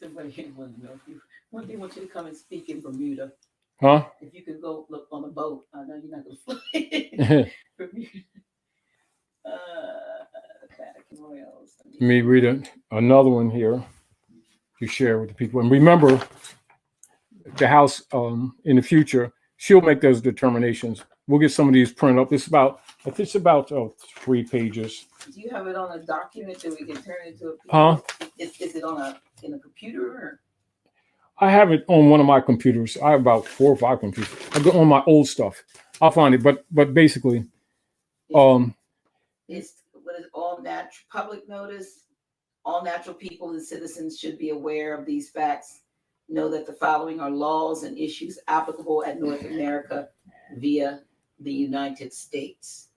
Somebody wants to know if you, one they want you to come and speak in Bermuda. Huh? If you can go look on a boat, I know you're not going to fly Bermuda. Vatican Royals. Let me read another one here to share with the people. And remember, the House in the future, she'll make those determinations. We'll get some of these printed up. I think it's about 3 pages. Do you have it on a document that we can turn into a? Huh? Is it in a computer or? I have it on one of my computers. I have about 4 or 5 computers. I go on my old stuff. I'll find it. But basically, it's what is all natural public notice. All natural people and citizens should be aware of these facts. Know that the following are laws and issues applicable at North America via the United States.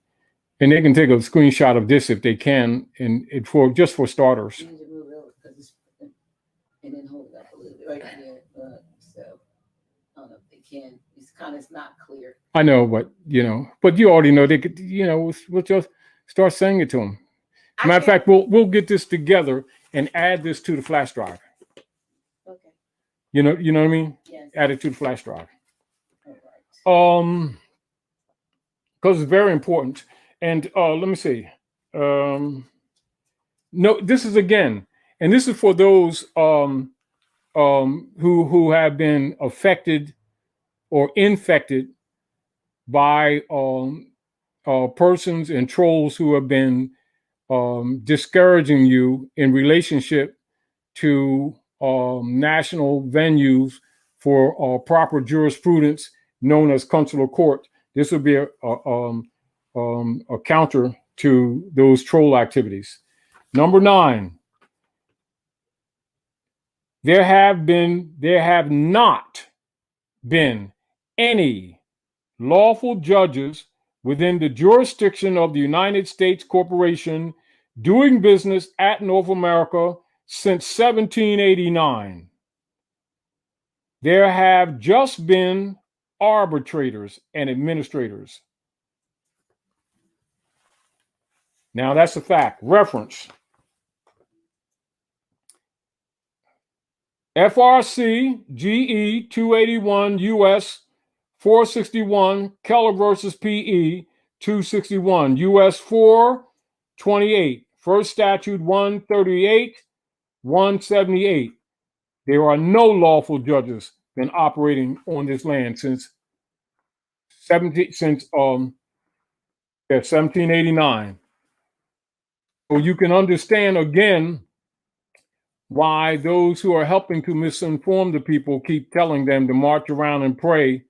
And they can take a screenshot of this if they can, and just for starters. And then hold it up a little bit right there. So I don't know if they can. It's not clear. I know, but you already know they could. We'll just start saying it to them. Matter of fact, we'll get this together and add this to the flash drive. Okay. You know what I mean? Yes. Add it to the flash drive. All right. Because it's very important. And let me see. No, this is again, and this is for those who have been affected or infected by persons and trolls who have been discouraging you in relationship to national venues for proper jurisprudence known as consular court. This would be a counter to those troll activities. Number 9, there have not been any lawful judges within the jurisdiction of the United States Corporation doing business at North America since 1789. There have just been arbitrators and administrators. Now that's a fact. Reference. FRC GE 281 US 461 Keller versus PE 261 US 428 First Statute 138 178. There are no lawful judges been operating on this land since 1789. So you can understand again why those who are helping to misinform the people keep telling them to march around and pray.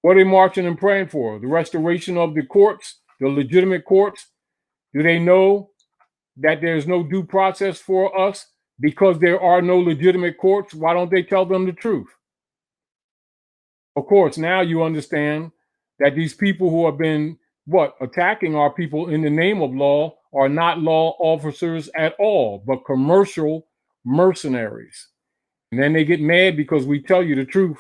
What are they marching and praying for? The restoration of the courts, the legitimate courts? Do they know that there's no due process for us because there are no legitimate courts? Why don't they tell them the truth? Of course, now you understand that these people who have been attacking our people in the name of law are not law officers at all, but commercial mercenaries. And then they get mad because we tell you the truth.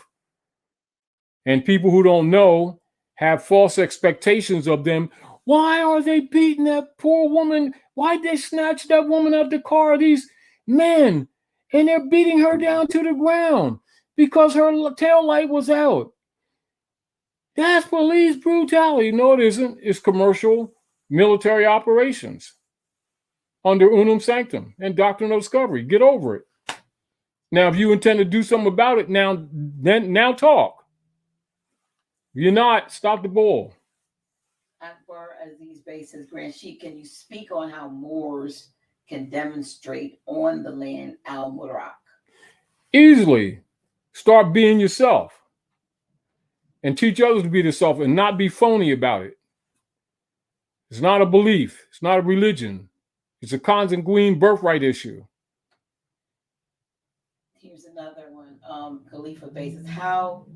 And people who don't know have false expectations of them. Why are they beating that poor woman? Why'd they snatch that woman out the car? These men, and they're beating her down to the ground because her tail light was out. That's police brutality. No, it isn't. It's commercial military operations under unum sanctum and doctrine of discovery. Get over it. Now, if you intend to do something about it, now talk. If you're not, stop the bull. As far as these bases, Grand Sheik, can you speak on how Moors can demonstrate on the land al-Murak? Easily. Start being yourself. And teach others to be themselves and not be phony about it. It's not a belief. It's not a religion. It's a consanguine birthright issue. Here's another one. Khalifa basis. How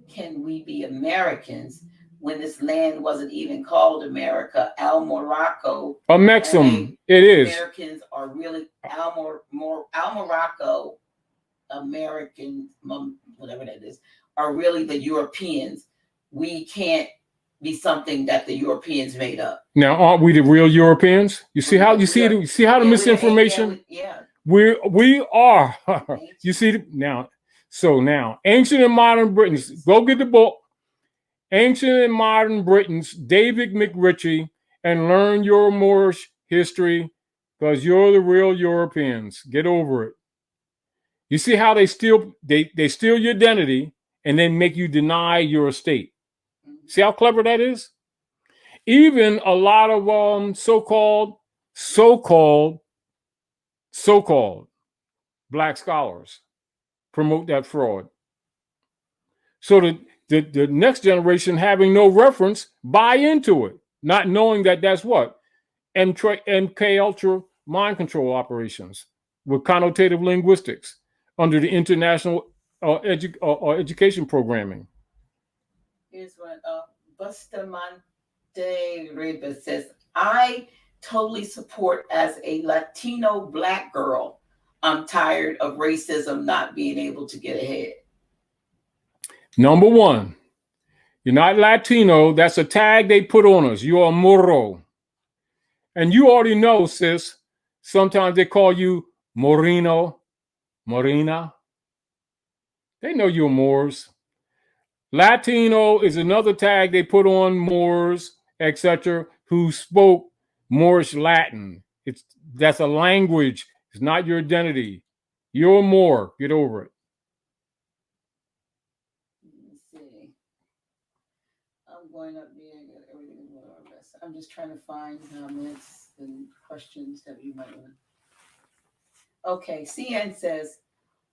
can we be Americans when this land wasn't even called America? Al-Morocco. A Mexim. It is. Americans are really Al-Morocco, American, whatever that is, are really the Europeans. We can't be something that the Europeans made up. Now, aren't we the real Europeans? You see how the misinformation? Yeah. We are. Ancient. You see now. So now, ancient and modern Britons. Go get the book. Ancient and Modern Britons, David McRitchie, and learn your Moorish history, because you're the real Europeans. Get over it. You see how they steal your identity and then make you deny your estate. See how clever that is? Even a lot of so-called black scholars promote that fraud. So the next generation, having no reference, buy into it, not knowing that that's what? MK Ultra mind control operations with connotative linguistics under the international education programming. Here's what Bustamante Rivas says. I totally support as a Latino black girl. I'm tired of racism not being able to get ahead. Number one, you're not Latino. That's a tag they put on us. You're a Moro. And you already know, sis, sometimes they call you Moreno, Morena. They know you're Moors. Latino is another tag they put on Moors, etc., who spoke Moorish Latin. That's a language. It's not your identity. You're a Moor. Get over it. Let me see. I'm going up there and get everything more or less. I'm just trying to find comments and questions that you might want. Okay, CN says,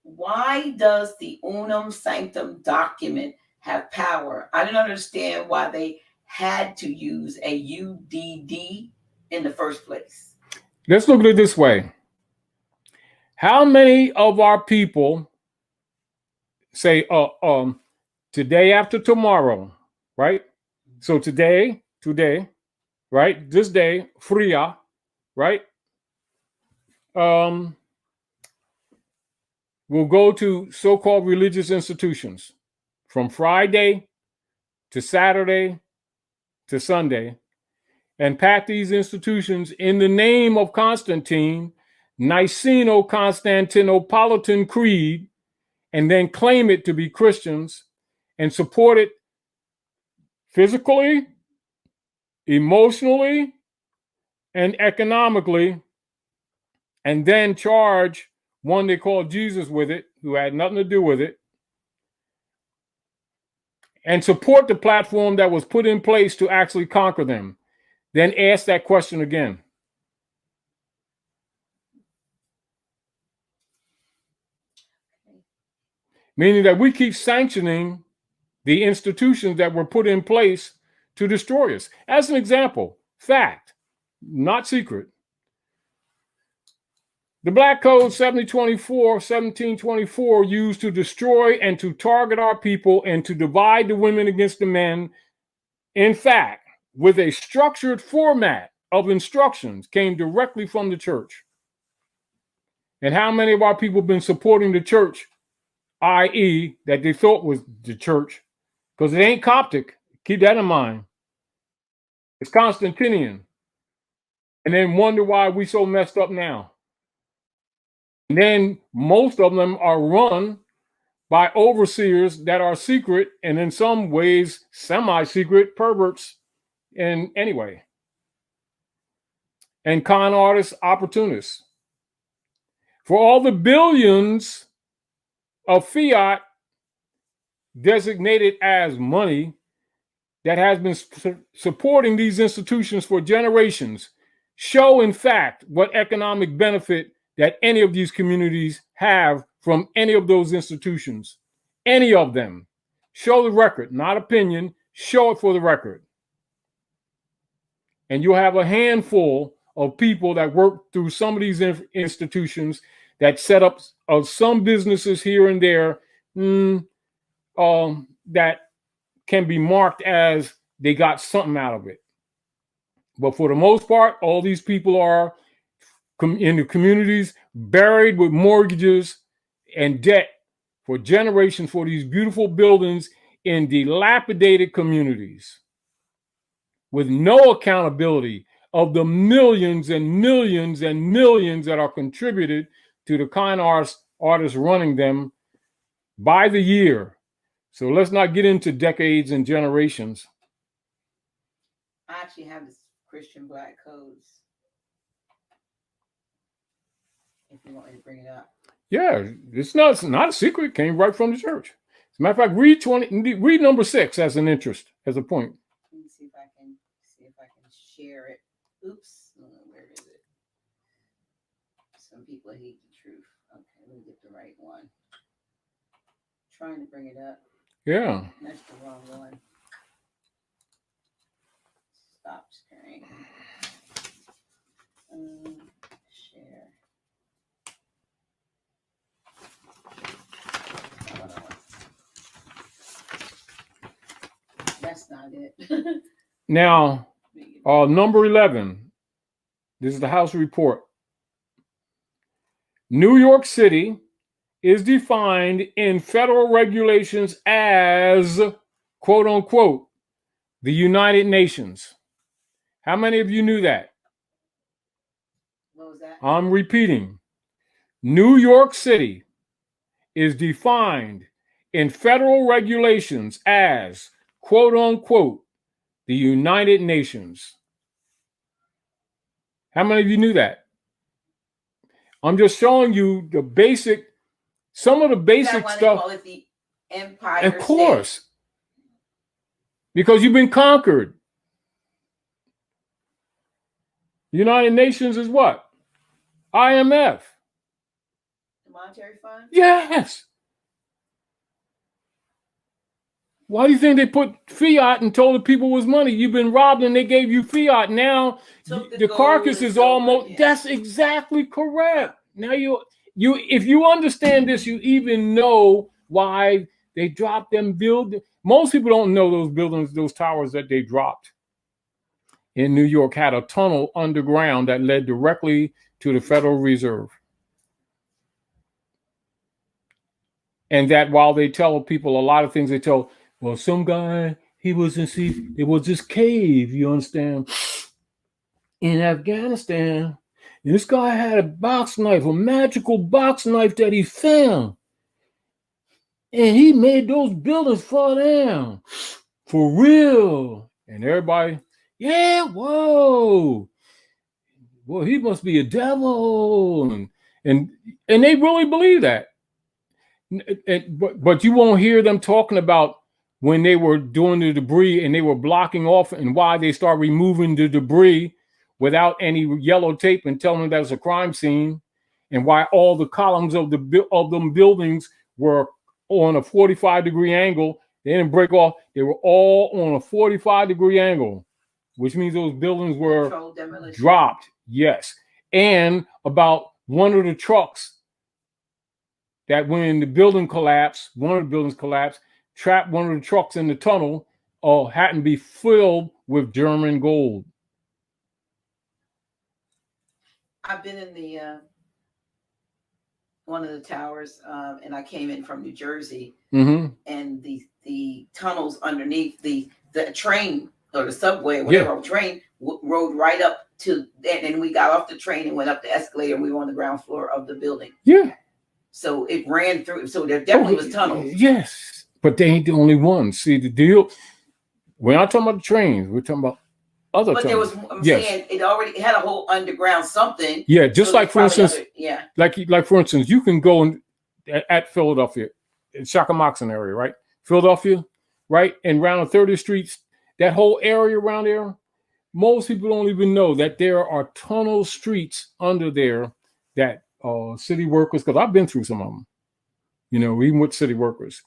why does the Unum Sanctum document have power? I don't understand why they had to use a UDD in the first place. Let's look at it this way. How many of our people say, today after tomorrow, right? So today, right? This day, fria, right? We'll go to so-called religious institutions from Friday to Saturday to Sunday and pack these institutions in the name of Constantine, Niceno-Constantinopolitan Creed, and then claim it to be Christians and support it physically, emotionally, and economically, and then charge one they called Jesus with it, who had nothing to do with it, and support the platform that was put in place to actually conquer them. Then ask that question again. Meaning that we keep sanctioning the institutions that were put in place to destroy us. As an example, fact, not secret. The Black Code 1724 used to destroy and to target our people and to divide the women against the men, in fact, with a structured format of instructions, came directly from the church. And how many of our people have been supporting the church, i.e., that they thought was the church, because it ain't Coptic. Keep that in mind. It's Constantinian. And then wonder why we so messed up now. And then most of them are run by overseers that are secret and in some ways semi-secret perverts. And anyway, and con artists, opportunists. For all the billions of fiat designated as money that has been supporting these institutions for generations, show in fact what economic benefit that any of these communities have from any of those institutions. Any of them. Show the record, not opinion. Show it for the record. And you'll have a handful of people that work through some of these institutions that set up some businesses here and there that can be marked as they got something out of it. But for the most part, all these people are in the communities buried with mortgages and debt for generations for these beautiful buildings in dilapidated communities with no accountability of the millions and millions and millions that are contributed to the con artists running them by the year. So let's not get into decades and generations. I actually have this Christian Black codes. If you want me to bring it up. Yeah, it's not a secret. It came right from the church. As a matter of fact, read number 6 as an interest, as a point. Let me see if I can share it. Oops, where is it? Some people hate the truth. Okay, let me get the right one. Trying to bring it up. Yeah. That's the wrong one. Stop sharing. Share. That's not it. Now, number 11. This is the House report. New York City is defined in federal regulations as, quote unquote, the United Nations. How many of you knew that? What was that? I'm repeating. New York City is defined in federal regulations as, quote unquote, the United Nations. How many of you knew that? I'm just showing you the basic, some of the basic stuff. Call it the Empire Of course. State. Because you've been conquered. United Nations is what? IMF. The Monetary Fund? Yes. Why do you think they put fiat and told the people it was money? You've been robbed and they gave you fiat. Now the carcass is almost, yeah. That's exactly correct. Now if you understand this, you even know why they dropped them buildings. Most people don't know those buildings, those towers that they dropped in New York had a tunnel underground that led directly to the Federal Reserve. And that while they tell people a lot of things, they tell, well, some guy, it was this cave, you understand, in Afghanistan. And this guy had a box knife, a magical box knife that he found. And he made those buildings fall down. For real. And everybody, yeah, whoa. Well, he must be a devil. And they really believe that. But you won't hear them talking about when they were doing the debris and they were blocking off and why they start removing the debris without any yellow tape and telling them that was a crime scene, and why all the columns of them buildings were on a 45-degree angle. They didn't break off. They were all on a 45-degree angle, which means those buildings were dropped. Yes. And about one of the trucks that when the building collapsed, one of the buildings collapsed, trapped one of the trucks in the tunnel, happened to be filled with German gold. I've been in the one of the towers, and I came in from New Jersey, and the tunnels underneath the train or the subway or whatever, train rode right up to, and we got off the train and went up the escalator, and we were on the ground floor of the building. Yeah. So it ran through. So there definitely was tunnels. Yes, but they ain't the only ones. See, the deal, we're not talking about the trains. We're talking about other tunnels. There was, I'm saying it already had a whole underground something. Yeah, just so like, for instance, like for instance, you can go at Philadelphia, in Shakamoxon area, right? Philadelphia, right? And around 30th Street, that whole area around there, most people don't even know that there are tunnel streets under there that city workers, because I've been through some of them, even with city workers,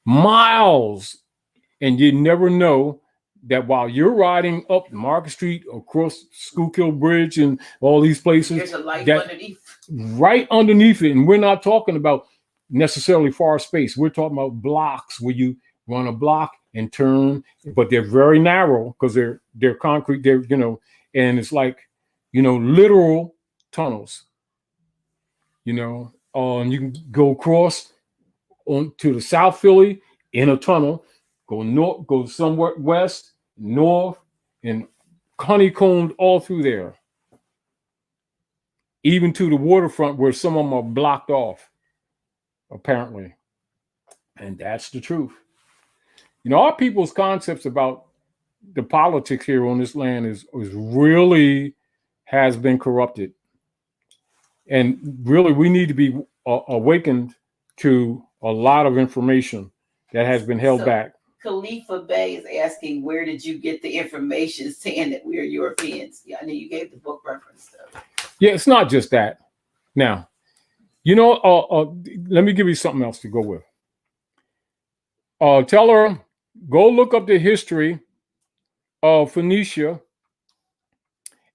miles, and you never know that while you're riding up Market Street, across Schuylkill Bridge, and all these places, there's a light underneath, right underneath it. And we're not talking about necessarily far space. We're talking about blocks where you run a block and turn, but they're very narrow because they're concrete. They're and it's like literal tunnels. And you can go across on to the South Philly in a tunnel, go north, go somewhere west, north, and honeycombed all through there. even to the waterfront where some of them are blocked off, apparently. And that's the truth. You know, our people's concepts about the politics here on this land is really has been corrupted. And really, we need to be awakened to a lot of information that has been held back. Khalifa Bey is asking, where did you get the information saying that we are Europeans? Yeah, I know you gave the book reference though. Yeah, it's not just that. Now, you know, let me give you something else to go with. Tell her, go look up the history of Phoenicia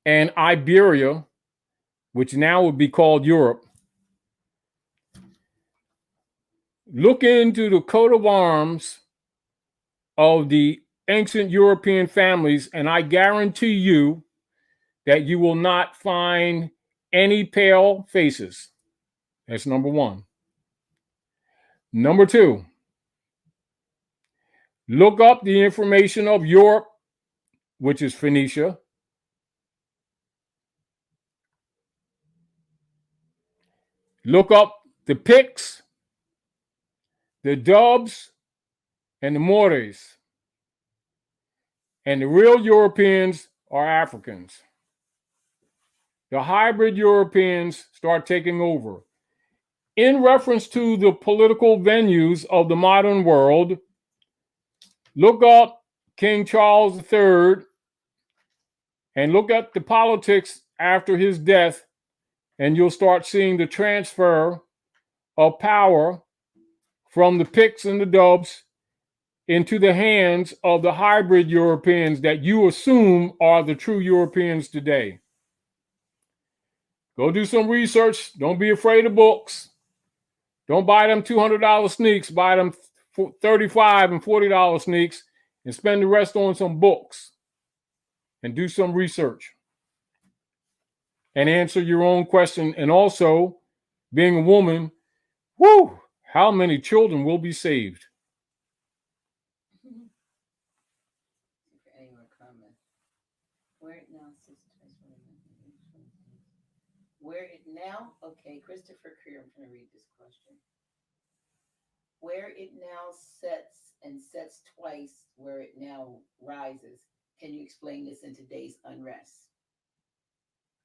and Iberia, which now would be called Europe. Look into the coat of arms of the ancient European families, and I guarantee you that you will not find any pale faces. That's number one. Number two, look up the information of Europe, which is Phoenicia. Look up the Picts, the Dubs, and the Moors. And the real Europeans are Africans. The hybrid Europeans start taking over. In reference to the political venues of the modern world, look up King Charles III and look at the politics after his death, and you'll start seeing the transfer of power from the Picts and the Dubs into the hands of the hybrid Europeans that you assume are the true Europeans today. Go do some research. Don't be afraid of books. Don't buy them $200 sneaks. Buy them $35 and $40 sneaks and spend the rest on some books and do some research and answer your own question. And also, being a woman, whoo, how many children will be saved? Okay, Christopher Creer, I'm going to read this question. Where it now sets twice, where it now rises. Can you explain this in today's unrest?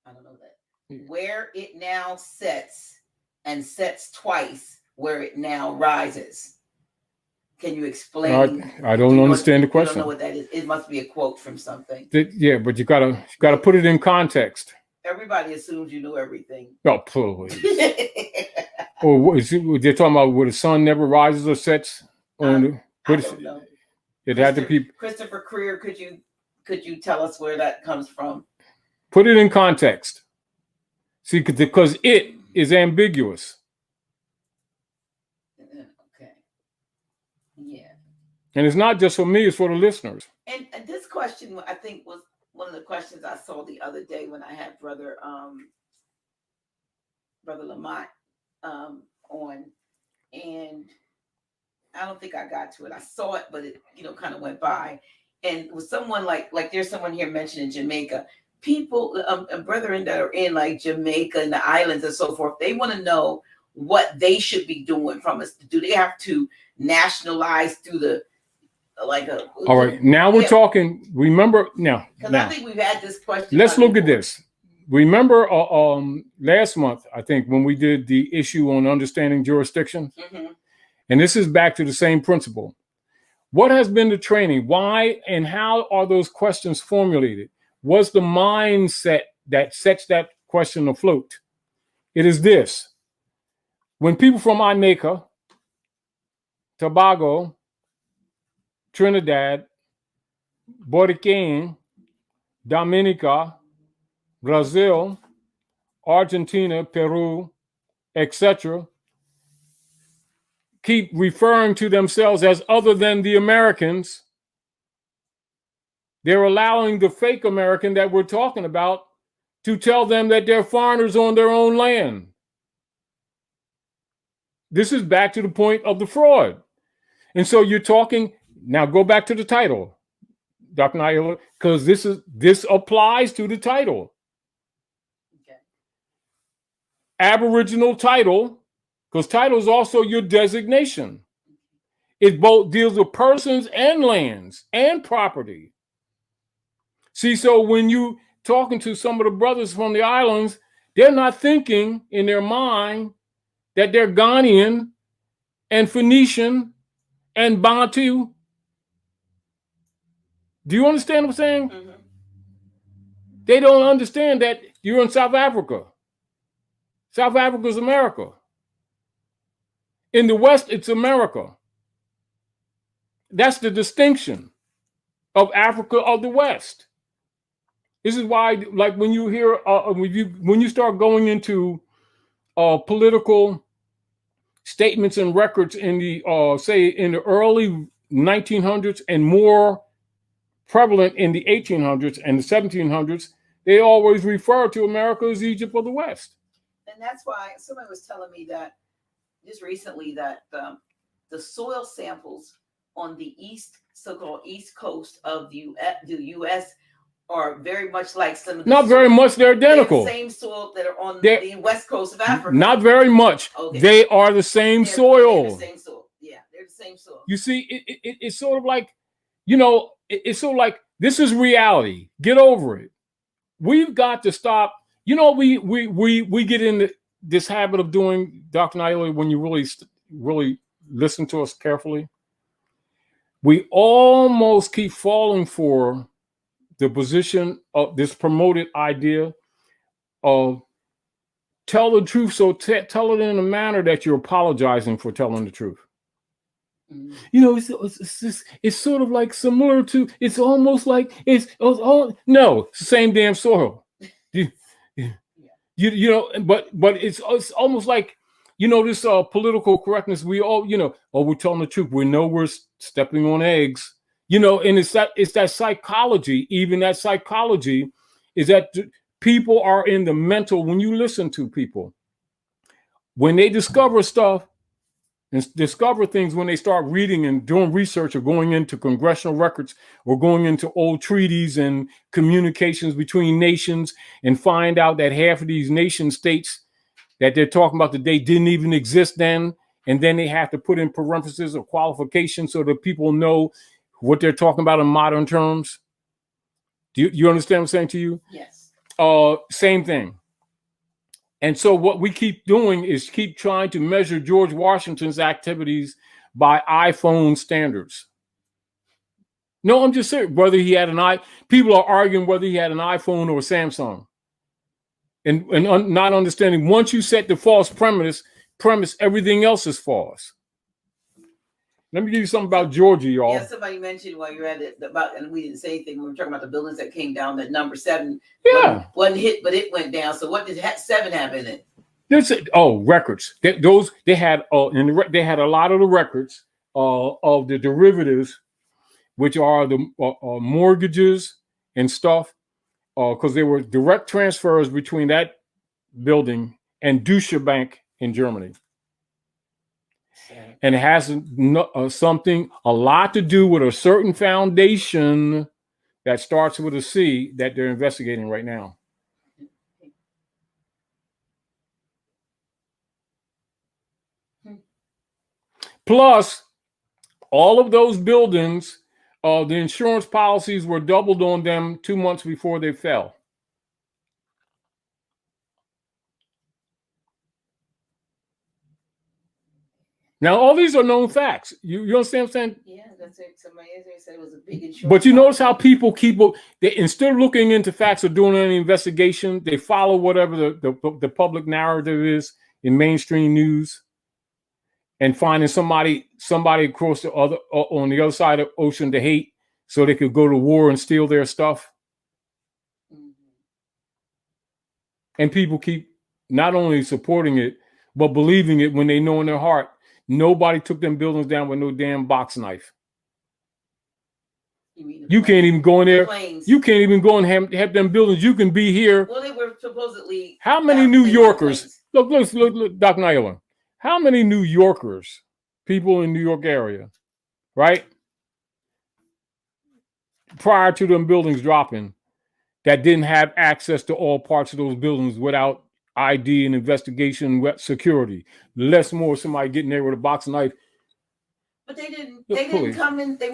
I don't know that. Where it now sets twice, where it now rises. Can you explain? I don't understand the question. I don't know what that is. It must be a quote from something. Yeah, but you gotta put it in context. Everybody assumes you know everything. Oh, please. Or they're talking about where the sun never rises or sets on I don't know. It had to be Christopher Creer. Could you tell us where that comes from? Put it in context. See, because it is ambiguous. Okay. Yeah. And it's not just for me, it's for the listeners. And this question, I think, was one of the questions I saw the other day when I had Brother Lamont on, and I don't think I got to it. I saw it, but it kind of went by. And it was someone like there's someone here mentioning Jamaica. People, brethren that are in like Jamaica and the islands and so forth, they want to know what they should be doing from us. Do they have to nationalize through the all right, now we're talking. Remember now, because I think we've had this question. Let's look at this. Remember, last month I think when we did the issue on understanding jurisdictions, and this is back to the same principle. What has been the training? Why and how are those questions formulated? What's the mindset that sets that question afloat? It is this: when people from Jamaica, Tobago, Trinidad, Puerto Rico, Dominica, Brazil, Argentina, Peru, etc., keep referring to themselves as other than the Americans, they're allowing the fake American that we're talking about to tell them that they're foreigners on their own land. This is back to the point of the fraud. And so you're talking, now go back to the title, Dr. Naila, because this applies to the title. Okay. Aboriginal title, because title is also your designation. It both deals with persons and lands and property. See, so when you talking to some of the brothers from the islands, they're not thinking in their mind that they're Ghanaian and Phoenician and Bantu. Do you understand what I'm saying? Mm-hmm. They don't understand that you're in South Africa. South Africa is America. In the West, it's America. That's the distinction of Africa of the West. This is why, like when you hear, when you start going into political statements and records in the, say, in the early 1900s and more prevalent in the 1800s and the 1700s, they always refer to America as Egypt of the West. And that's why somebody was telling me that just recently that the soil samples on the so-called east coast of the U.S. are very much like some of the Not very much, they're identical. They're the same soil that are on the west coast of Africa. Not very much. Okay. They are the same soil. They're the same soil. Yeah, they're the same soil. You see, it's sort of like, you know, it's sort of like, this is reality. Get over it. We've got to stop. You know, we get into this habit of doing, Dr. Naila, when you really listen to us carefully, we almost keep falling for the position of this promoted idea of tell the truth. So tell it in a manner that you're apologizing for telling the truth. Mm-hmm. You know, it's sort of like similar to, it's almost like no, it's the same damn soil. You know, but it's almost like, you know, this political correctness. We all, you know, we're telling the truth. We know we're stepping on eggs. You know, and it's that psychology. Even that psychology is that people are in the mental. When you listen to people, when they discover stuff and discover things, when they start reading and doing research or going into congressional records or going into old treaties and communications between nations and find out that half of these nation states that they're talking about today didn't even exist then. And then they have to put in parentheses or qualifications so that people know what they're talking about in modern terms. Do you understand what I'm saying to you? Yes. Same thing. And so what we keep doing is keep trying to measure George Washington's activities by iPhone standards. No, I'm just saying whether he had people are arguing whether he had an iPhone or a Samsung. And not understanding, once you set the false premise, everything else is false. Let me give you something about Georgia, y'all. Yeah, somebody mentioned while you're at it about, and we didn't say anything. We were talking about the buildings that came down. That number 7, wasn't hit, but it went down. So what did 7 have in it? Records. They had a lot of the records of the derivatives, which are the mortgages and stuff, because there were direct transfers between that building and Deutsche Bank in Germany. And it has a lot to do with a certain foundation that starts with a C that they're investigating right now. Plus, all of those buildings, the insurance policies were doubled on them 2 months before they fell. Now, all these are known facts. You understand what I'm saying? Yeah, that's it. Somebody said it was a big insurance. But you notice how people they instead of looking into facts or doing any investigation, they follow whatever the public narrative is in mainstream news, and finding somebody across on the other side of the ocean to hate, so they could go to war and steal their stuff. Mm-hmm. And people keep not only supporting it, but believing it when they know in their heart nobody took them buildings down with no damn box knife. You can't even go in there. You can't even go and have them buildings. You can be here. Well, they were supposedly. How many New Yorkers? Look, Dr. Naila. How many New Yorkers, people in New York area, right? Prior to them buildings dropping, that didn't have access to all parts of those buildings without ID and investigation security. Less more somebody getting there with a box knife. But they didn't come in. They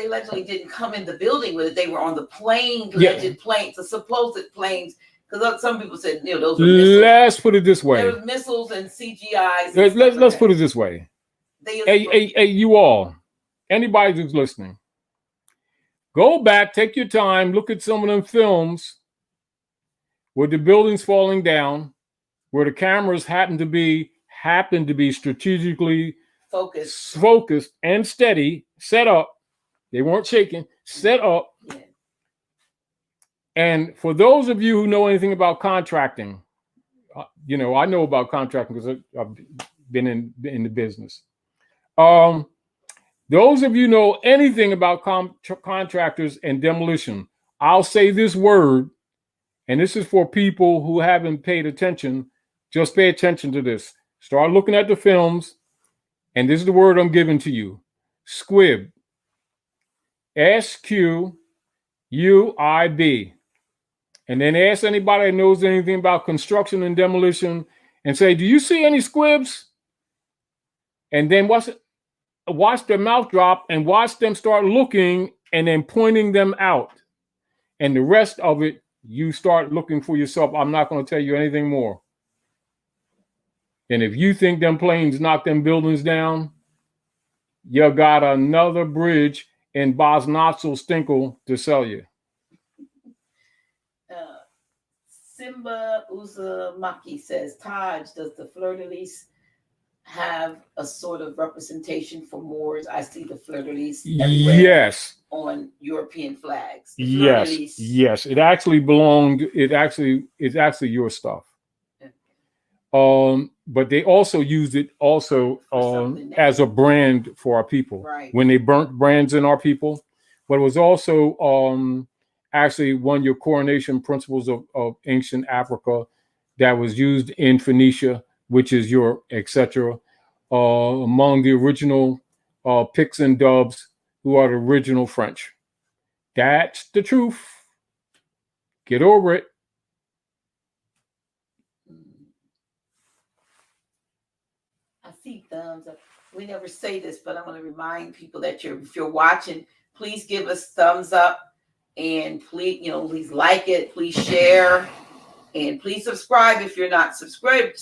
allegedly didn't come in the building with it. They were on the plane, alleged planes, the supposed planes. Because some people said, those were missiles. Let's put it this way. There was missiles and CGIs. Let's put it this way. Hey, you all, anybody who's listening, go back, take your time, look at some of them films where the building's falling down, where the cameras happen to be strategically focused and steady, set up. They weren't shaking, set up. Yeah. And for those of you who know anything about contracting, I know about contracting because I've been in the business. Those of you know anything about contractors and demolition, I'll say this word, and this is for people who haven't paid attention. Just pay attention to this. Start looking at the films, and this is the word I'm giving to you. SQUIB. SQUIB. And then ask anybody that knows anything about construction and demolition and say, do you see any squibs? And then watch their mouth drop and watch them start looking and then pointing them out. And the rest of it, you start looking for yourself. I'm not going to tell you anything more. And if you think them planes knock them buildings down, you got another bridge in Bosnatzel Stinkle to sell you. Simba Uzumaki says, Taj, does the fleur-de-lis have a sort of representation for Moors? I see the fleur-de-lis everywhere. Yes. On European flags. Yes. It actually belonged. It's actually your stuff. But they also used it as a brand for our people. Right. When they burnt brands in our people. But it was also actually one of your coronation principles of ancient Africa that was used in Phoenicia, which is your etc. Among the original Picts and Dubs, who are the original French. That's the truth. Get over it. I see thumbs up. We never say this, but I'm going to remind people that if you're watching, please give us thumbs up, and please like it, please share, and please subscribe if you're not subscribed.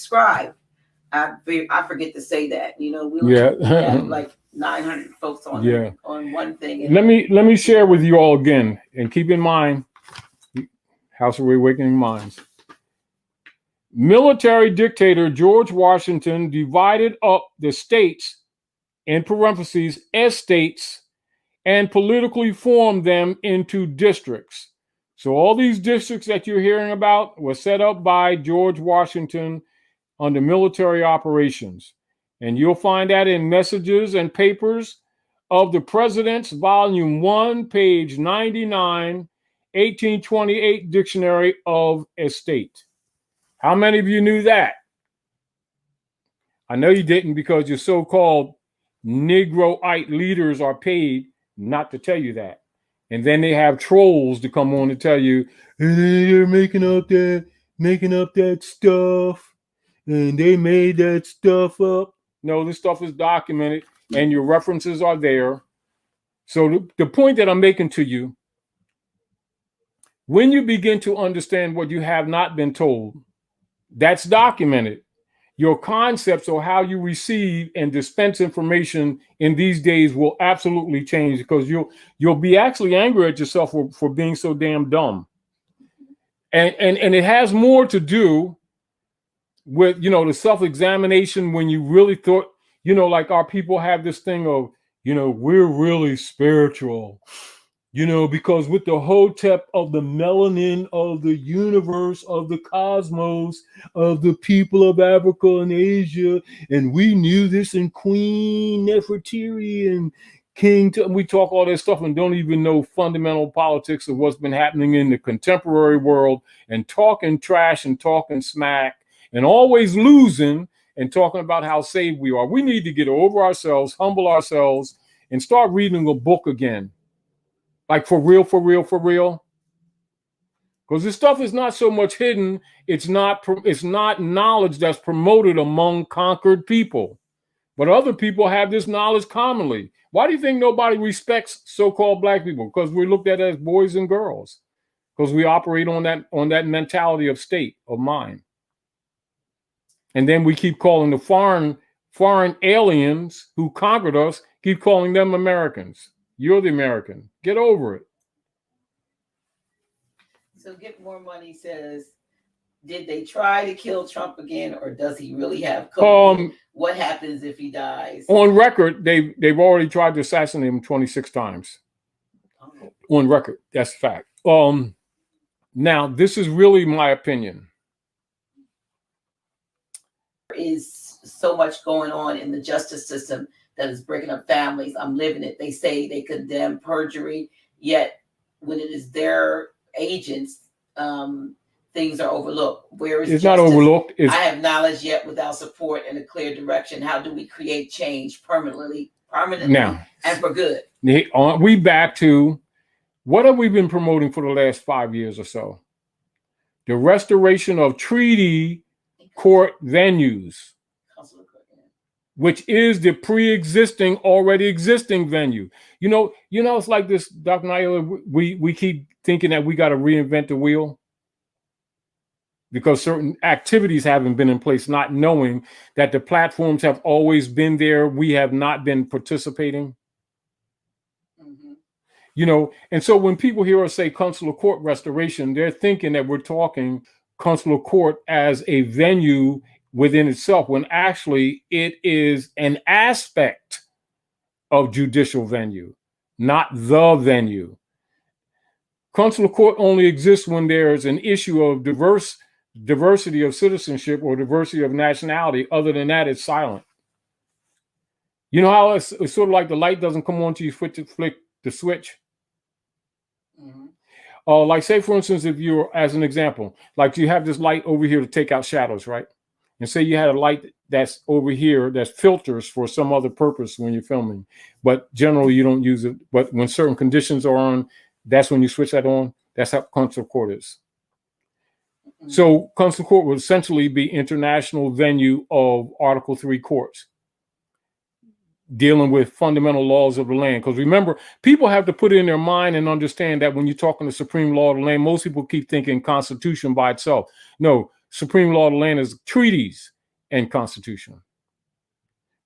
I forget to say that. We have like 900 folks on one thing. And let me share with you all again, and keep in mind, House of Reawakening Minds. Military dictator George Washington divided up the states, in parentheses, estates, and politically formed them into districts. So all these districts that you're hearing about were set up by George Washington under military operations. And you'll find that in Messages and Papers of the Presidents, Volume 1, page 99, 1828 Dictionary of Estate. How many of you knew that? I know you didn't, because your so-called Negroite leaders are paid not to tell you that. And then they have trolls to come on to tell you, they're making up that stuff, and they made that stuff up. No, this stuff is documented, and your references are there. So the point that I'm making to you, when you begin to understand what you have not been told, that's documented. Your concepts or how you receive and dispense information in these days will absolutely change, because you'll be actually angry at yourself for being so damn dumb. And it has more to do with, the self-examination, when you really thought, like our people have this thing of, we're really spiritual. Because with the hotep of the melanin of the universe, of the cosmos, of the people of Africa and Asia, and we knew this in Queen Nefertiti and King, we talk all this stuff and don't even know fundamental politics of what's been happening in the contemporary world, and talking trash and talking smack and always losing and talking about how saved we are. We need to get over ourselves, humble ourselves, and start reading a book again. Like for real. Because Because this stuff is not so much hidden. It's not knowledge that's promoted among conquered people. But other people have this knowledge commonly. Why do you think nobody respects so-called black people? Because we're looked at as boys and girls. Because we operate on that mentality of state of mind. And then we keep calling the foreign aliens who conquered us, keep calling them Americans. You're the American. Get over it. So Get More Money says, did they try to kill Trump again, or does he really have COVID? What happens if he dies? On record, they've already tried to assassinate him 26 times. Oh. On record, that's fact. Now, this is really my opinion. There is so much going on in the justice system that is breaking up families. I'm living it. They say they condemn perjury, yet when it is their agents, things are overlooked. Where is it's justice? Not overlooked. I have knowledge yet without support and a clear direction. How do we create change permanently now, and for good? We back to what have we been promoting for the last 5 years or so? The restoration of treaty court venues, which is the pre-existing, already existing venue. You know, it's like this, Dr. Naila, we keep thinking that we got to reinvent the wheel because certain activities haven't been in place, not knowing that the platforms have always been there. We have not been participating. You know, and so when people hear us say consular court restoration, they're thinking that we're talking consular court as a venue within itself, when actually it is an aspect of judicial venue, not the venue. Consular court only exists when there's an issue of diversity of citizenship or diversity of nationality. Other than that, it's silent. You know how it's sort of like the light doesn't come on till you flick the switch? Like say, for instance, if you're, as an example, like you have this light over here to take out shadows, right? And say you had a light that's over here that filters for some other purpose when you're filming, but generally you don't use it. But when certain conditions are on, that's when you switch that on. That's how consular court is. So consular court would essentially be international venue of Article 3 courts, dealing with fundamental laws of the land. Because remember, people have to put it in their mind and understand that when you're talking the supreme law of the land, most people keep thinking constitution by itself. No, supreme law of the land is treaties and constitution.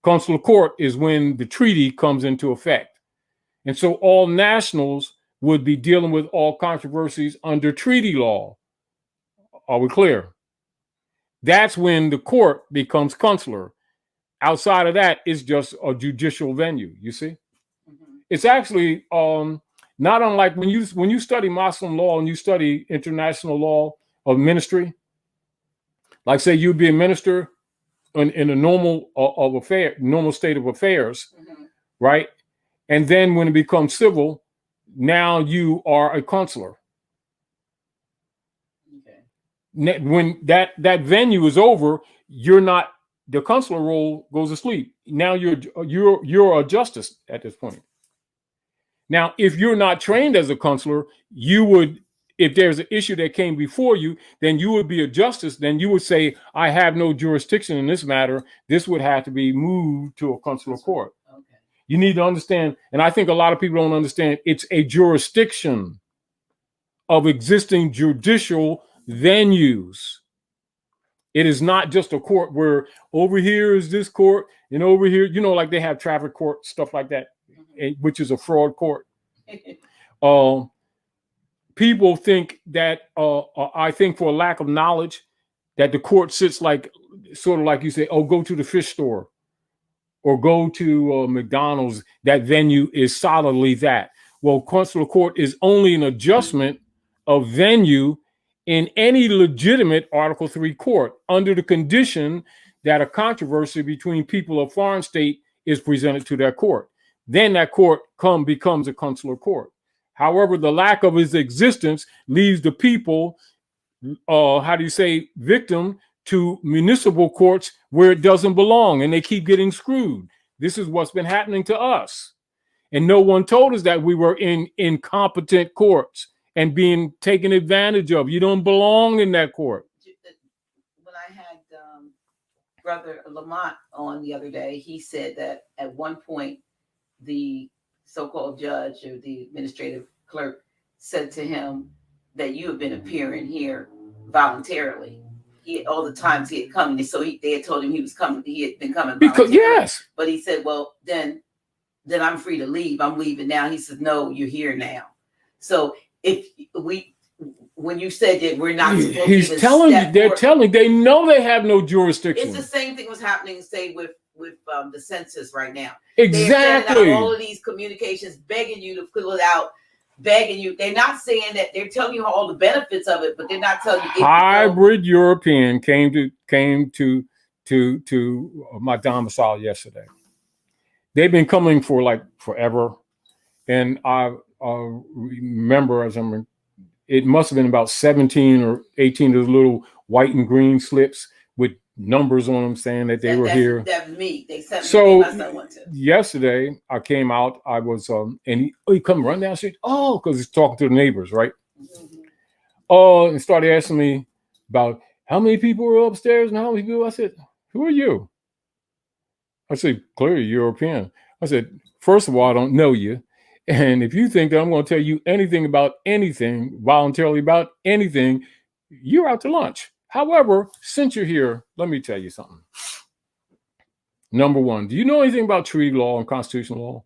Consular court is when the treaty comes into effect. And so all nationals would be dealing with all controversies under treaty law. Are we clear? That's when the court becomes consular. Outside of that, it's just a judicial venue, you see? It's actually not unlike when you study Muslim law and you study international law of ministry. Like say you'd be a minister in a normal state of affairs, right? And then when it becomes civil, now you are a consular. Okay. When that venue is over, you're not. The consular role goes to sleep. Now you're a justice at this point. Now, if you're not trained as a consular, you would, if there's an issue that came before you, then you would be a justice. Then you would say, I have no jurisdiction in this matter. This would have to be moved to a consular court. Okay. You need to understand, and I think a lot of people don't understand, it's a jurisdiction of existing judicial venues. It is not just a court where over here is this court and over here, you know, like they have traffic court, stuff like that, which is a fraud court. People think that, I think for a lack of knowledge, that the court sits like, sort of like you say, oh, go to the fish store or go to McDonald's. That venue is solidly that. Well, consular court is only an adjustment of venue in any legitimate Article 3 court under the condition that a controversy between people of foreign state is presented to that court. Then that court becomes a consular court. However, the lack of its existence leaves the people, victim to municipal courts where it doesn't belong, and they keep getting screwed. This is what's been happening to us. And no one told us that we were in incompetent courts. and being taken advantage of. You don't belong in that court. When I had Brother Lamont on the other day, he said that at one point the so-called judge or the administrative clerk said to him that you have been appearing here voluntarily. All the times he had come, so they had told him he was coming. He had been coming because yes, but he said, "Well, then I'm free to leave. I'm leaving now." He said, "No, you're here now." So when you said that we're not supposed he's to telling you, they know they have no jurisdiction. It's the same thing was happening, say, with the census right now. Exactly. They're all of these communications begging you to fill it out, begging you. They're not saying that, they're telling you all the benefits of it, but they're not telling you. Hybrid European came to my domicile yesterday. They've been coming for like forever, and I remember it must have been about 17 or 18 of those little white and green slips with numbers on them saying that they were here. That's me. They sent me. So yesterday I came out. I was and he come run down the street. Oh, because he's talking to the neighbors, right? Mm-hmm. Oh, and started asking me about how many people were upstairs and how many people. I said, "Who are you?" I said, "Clearly European." I said, "First of all, I don't know you. And if you think that I'm going to tell you anything about anything, voluntarily about anything, you're out to lunch. However, since you're here, let me tell you something. Number one, do you know anything about treaty law and constitutional law?"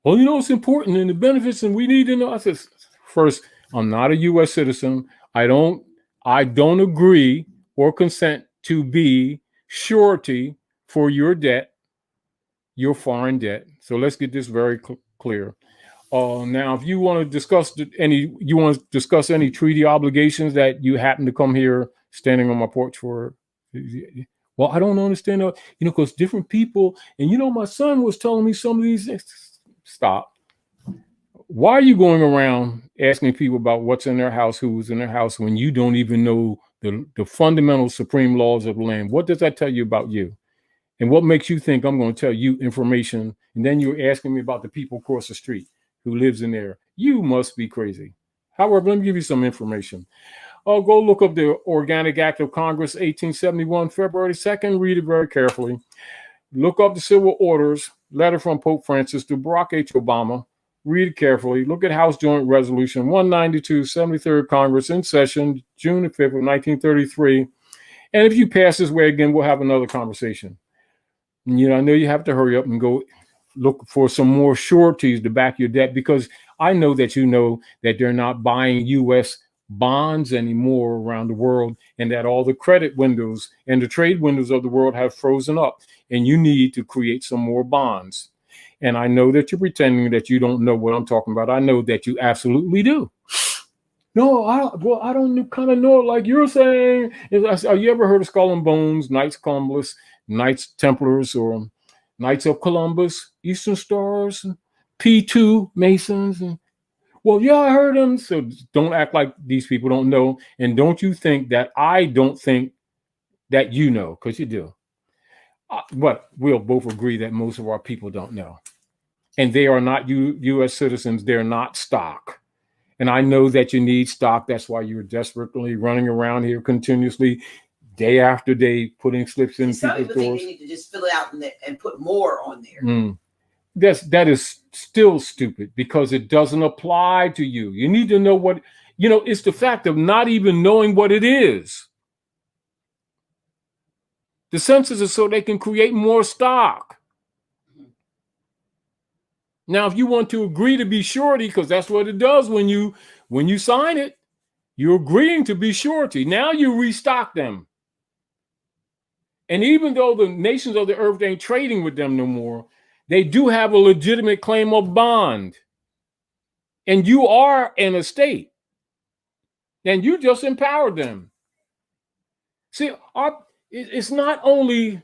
"Well, you know, it's important and the benefits, and we need to know." I said, "First, I'm not a U.S. citizen. I don't agree or consent to be surety for your debt, your foreign debt. So let's get this very clear. Now, if you want to discuss any treaty obligations that you happen to come here standing on my porch for, well, I don't understand that, because different people, and my son was telling me some of these things." Stop. Why are you going around asking people about what's in their house, who's in their house, when you don't even know the fundamental supreme laws of the land? What does that tell you about you? And what makes you think I'm going to tell you information, and then you're asking me about the people across the street who lives in there? You must be crazy. However, let me give you some information. Go look up the Organic Act of Congress, 1871, February 2nd. Read it very carefully. Look up the civil orders, letter from Pope Francis to Barack H. Obama. Read it carefully. Look at House Joint Resolution 192, 73rd Congress in session, June 5th of 1933. And if you pass this way again, we'll have another conversation. I know you have to hurry up and go look for some more sureties to back your debt, because I know that that they're not buying U.S. bonds anymore around the world, and that all the credit windows and the trade windows of the world have frozen up, and you need to create some more bonds. And I know that you're pretending that you don't know what I'm talking about. I know that you absolutely do. No, I don't kind of know it like you're saying. Have you ever heard of Skull and Bones, Knights Columbus, Knights Templars, or Knights of Columbus, Eastern Stars, P2 Masons? Well, yeah, I heard them. So don't act like these people don't know. And don't you think that I don't think that you know, because you do. But we'll both agree that most of our people don't know. And they are not U.S. citizens. They're not stock. And I know that you need stock. That's why you're desperately running around here continuously, day after day, putting slips in people's doors. They need to just fill it out and put more on there. That is still stupid, because it doesn't apply to you. You need to know what, it's the fact of not even knowing what it is. The census is so they can create more stock. Now, if you want to agree to be surety, because that's what it does when you sign it, you're agreeing to be surety. Now you restock them. And even though the nations of the earth ain't trading with them no more, they do have a legitimate claim of bond. And you are an estate. And you just empowered them. See, it's not only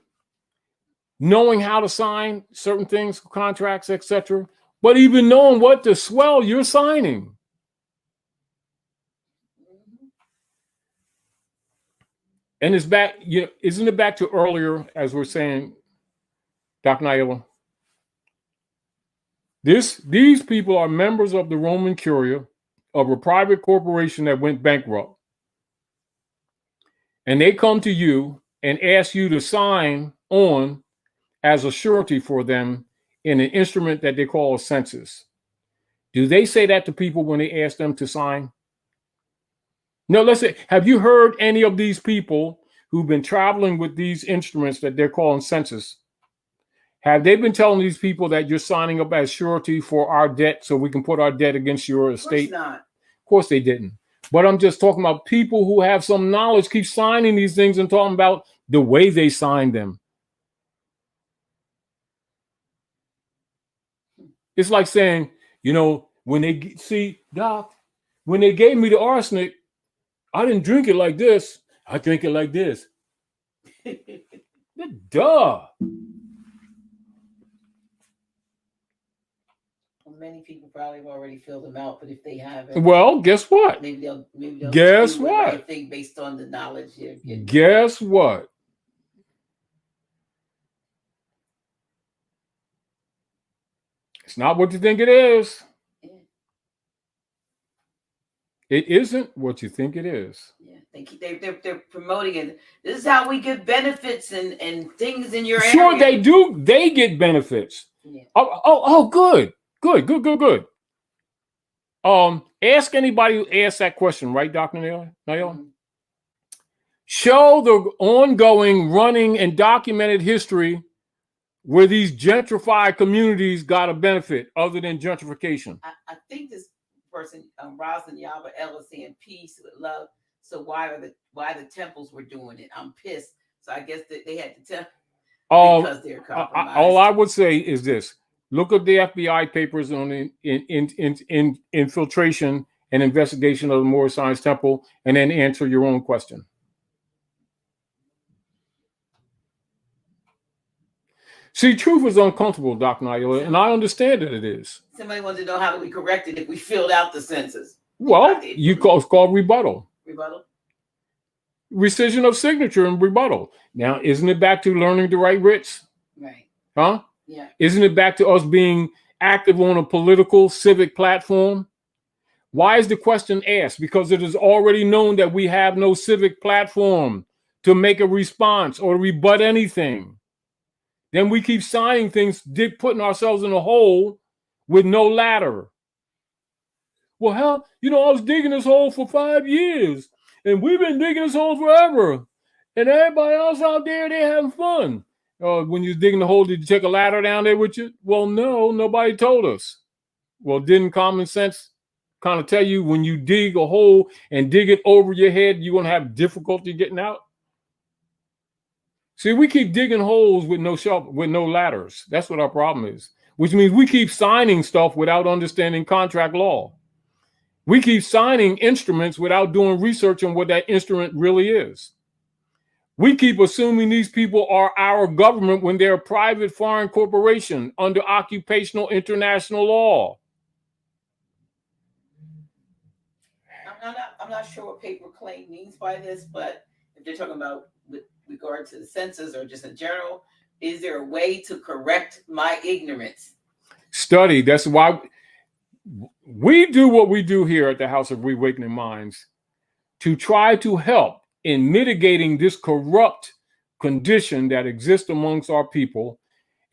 knowing how to sign certain things, contracts, etc., but even knowing what the swell you're signing. And it's back, isn't it back to earlier, as we're saying, Dr. Naila? These people are members of the Roman Curia, of a private corporation that went bankrupt, and they come to you and ask you to sign on as a surety for them in an instrument that they call a census, do they say that to people when they ask them to sign? No, let's say, have you heard any of these people who've been traveling with these instruments that they're calling census? Have they been telling these people that you're signing up as surety for our debt so we can put our debt against your estate? Of course not. Of course they didn't. But I'm just talking about people who have some knowledge keep signing these things and talking about the way they signed them. It's like saying, you know, when they see, Doc, when they gave me the arsenic, I didn't drink it like this. I drink it like this. Duh. Many people probably have already filled them out, but if they haven't, well, guess what? Maybe they'll guess do what? The right thing based on the knowledge they're getting. Guess what? It's not what you think it is. Yeah. It isn't what you think it is. Yeah, they're promoting it. This is how we get benefits and things in your area. Sure, they do. They get benefits. Yeah. Oh, good. Ask anybody who asked that question, right, Dr. Naila? Mm-hmm. Show the ongoing, running, and documented history where these gentrified communities got a benefit other than gentrification. I think this person, Roslyn Yaba Ellis, saying peace with love. So why the temples were doing it? I'm pissed. So I guess that they had to tell because they're compromised. All I would say is this: look up the FBI papers on infiltration and investigation of the Moorish Science Temple, and then answer your own question. See, truth is uncomfortable, Dr. Naila, and I understand that it is. Somebody wants to know how do we correct it if we filled out the census. Well, it's called rebuttal. Rebuttal? Rescission of signature and rebuttal. Now, isn't it back to learning to write writs? Right. Huh? Yeah. Isn't it back to us being active on a political, civic platform? Why is the question asked? Because it is already known that we have no civic platform to make a response or rebut anything. Then we keep signing things, putting ourselves in a hole with no ladder. Well, hell, I was digging this hole for 5 years, and we've been digging this hole forever. And everybody else out there, they're having fun. When you're digging the hole, did you take a ladder down there with you? Well, no, nobody told us. Well, didn't common sense kind of tell you when you dig a hole and dig it over your head, you're going to have difficulty getting out? See, we keep digging holes with no ladders. That's what our problem is, which means we keep signing stuff without understanding contract law. We keep signing instruments without doing research on what that instrument really is. We keep assuming these people are our government when they're a private foreign corporation under occupational international law. I'm not sure what paper claim means by this, but if they're talking about with regard to the census or just in general, is there a way to correct my ignorance? Study. That's why we do what we do here at the House of Reawakening Minds, to try to help in mitigating this corrupt condition that exists amongst our people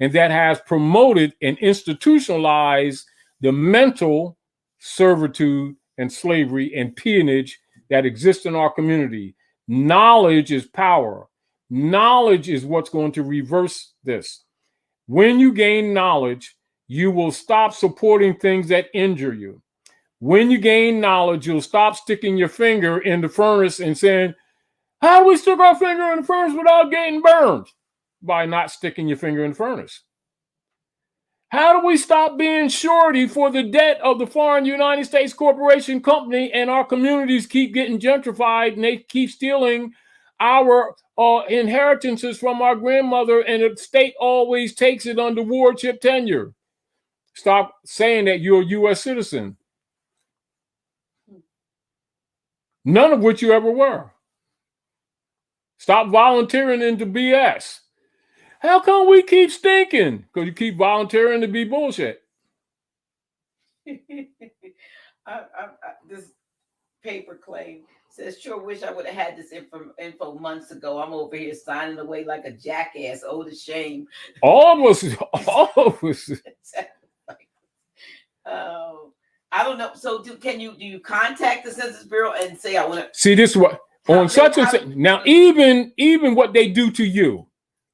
and that has promoted and institutionalized the mental servitude and slavery and peonage that exists in our community. Knowledge is power. Knowledge is what's going to reverse this. When you gain knowledge, you will stop supporting things that injure you. When you gain knowledge, you'll stop sticking your finger in the furnace and saying, how do we stick our finger in the furnace without getting burned? By not sticking your finger in the furnace. How do we stop being surety for the debt of the foreign United States corporation company, and our communities keep getting gentrified and they keep stealing our inheritances from our grandmother, and the state always takes it under wardship tenure? Stop saying that you're a U.S. citizen, none of which you ever were. Stop volunteering into BS. How come we keep stinking? Because you keep volunteering to be bullshit. This paper claim says, sure wish I would have had this info months ago. I'm over here signing away like a jackass. Oh, the shame. Almost. Oh, I don't know. So do you contact the Census Bureau and say, I want to see this what on such and such. Now, even what they do to you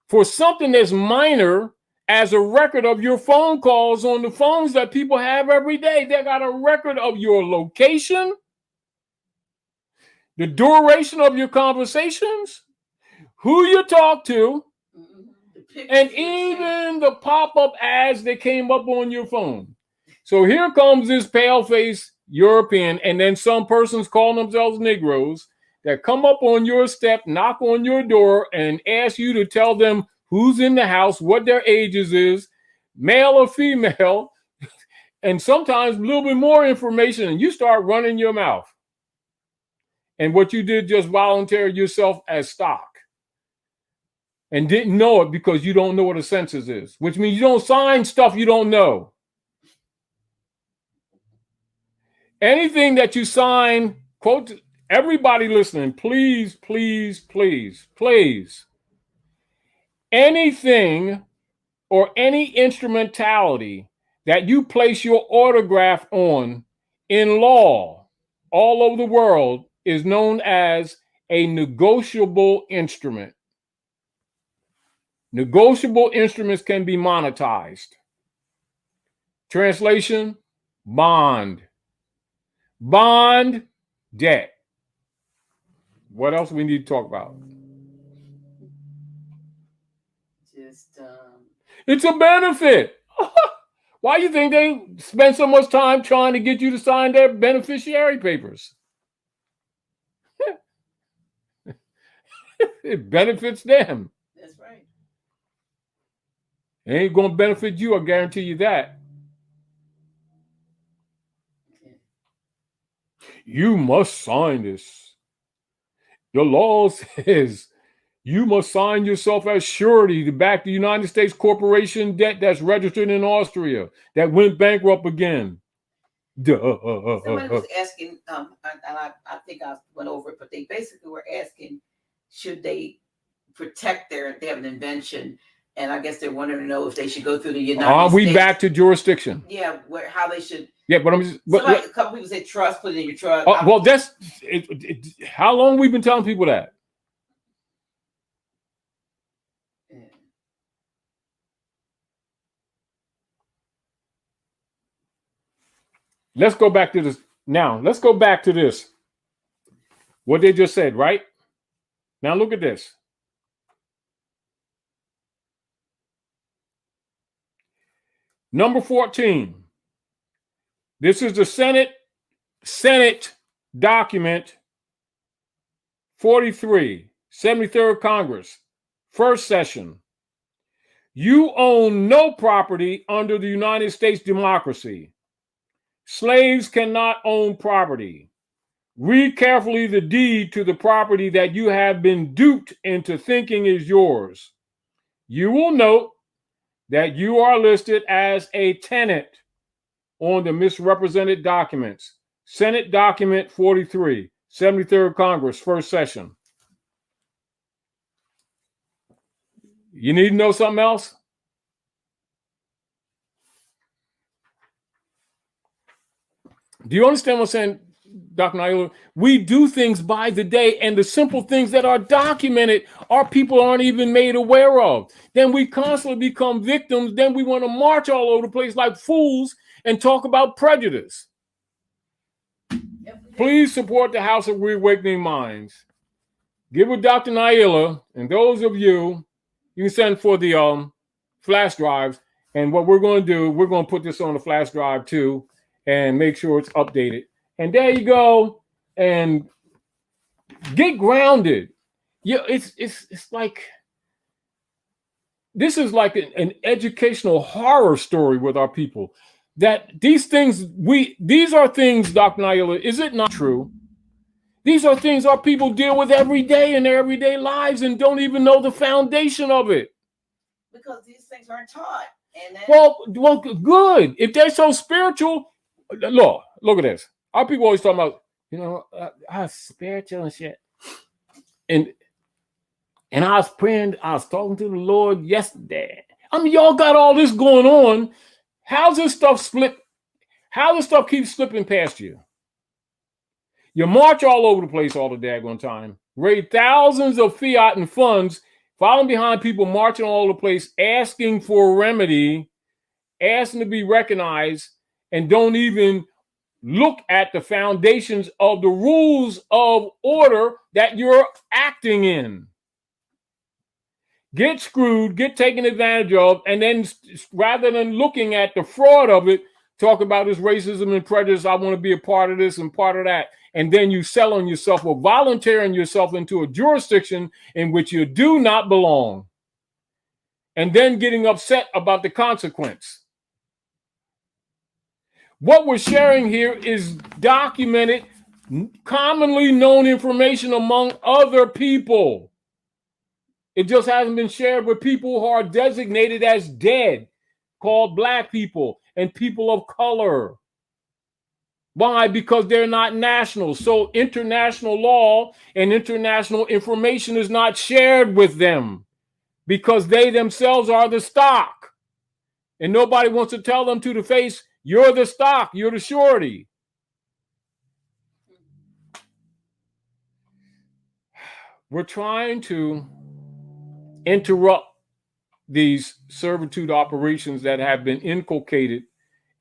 for something that's minor as a record of your phone calls on the phones that people have every day, they got a record of your location, the duration of your conversations, who you talk to, and even the pop-up ads that came up on your phone. So here comes this pale-faced European, and then some persons calling themselves Negroes that come up on your step, knock on your door, and ask you to tell them who's in the house, what their ages is, male or female, and sometimes a little bit more information, and you start running your mouth. And what you did just volunteer yourself as stock. And didn't know it because you don't know what a census is, which means you don't sign stuff you don't know. Anything that you sign, quote, everybody listening, please, please, please, please. Anything or any instrumentality that you place your autograph on in law all over the world is known as a negotiable instrument. Negotiable instruments can be monetized. Translation, bond. Bond, debt. What else we need to talk about? It's a benefit. Why do you think they spend so much time trying to get you to sign their beneficiary papers? It benefits them. That's right. It ain't going to benefit you, I guarantee you that. You must sign this. The law says you must sign yourself as surety to back the United States corporation debt that's registered in Austria that went bankrupt again. Duh. Somebody was asking, and I think I went over it, but they basically were asking, should they protect they have an invention, and I guess they're wanting to know if they should go through the United States. Are we back to jurisdiction? Yeah, how they should. Yeah, but I'm just. A couple people say trust, put it in your trust. Well, that's how long we've been telling people that. Let's go back to this. Now, let's go back to this. What they just said, right? Now, look at this. Number 14. This is the Senate document 43, 73rd Congress, first session. You own no property under the United States democracy. Slaves cannot own property. Read carefully the deed to the property that you have been duped into thinking is yours. You will note that you are listed as a tenant on the misrepresented documents. Senate document 43, 73rd Congress, first session. You need to know something else? Do you understand what I'm saying, Dr. Naila? We do things by the day, and the simple things that are documented, our people aren't even made aware of. Then we constantly become victims. Then we want to march all over the place like fools and talk about prejudice. Please support the House of Reawakening Minds. Give with Dr. Naila, and those of you, you can send for the flash drives. And what we're going to do, we're going to put this on the flash drive too, and make sure it's updated. And there you go. And get grounded. Yeah, it's like, this is like an educational horror story with our people. That these things, these are things, Dr. Naila, is it not true? These are things our people deal with every day in their everyday lives and don't even know the foundation of it. Because these things aren't taught. And then... Well, good. If they're so spiritual, look at this. Our people always talking about, I was spiritual and shit. And I was praying, I was talking to the Lord yesterday. I mean, y'all got all this going on. How's this stuff slip? How does stuff keep slipping past you? You march all over the place all the daggone time. Raise thousands of fiat and funds, following behind people marching all over the place, asking for a remedy, asking to be recognized, and don't even look at the foundations of the rules of order that you're acting in. Get screwed, get taken advantage of, and then rather than looking at the fraud of it, talk about this racism and prejudice. I want to be a part of this and part of that. And then you selling yourself or volunteering yourself into a jurisdiction in which you do not belong. And then getting upset about the consequence. What we're sharing here is documented, commonly known information among other people. It just hasn't been shared with people who are designated as dead, called Black people and people of color. Why? Because they're not national. So international law and international information is not shared with them because they themselves are the stock. And nobody wants to tell them to the face, you're the stock, you're the surety. We're trying to interrupt these servitude operations that have been inculcated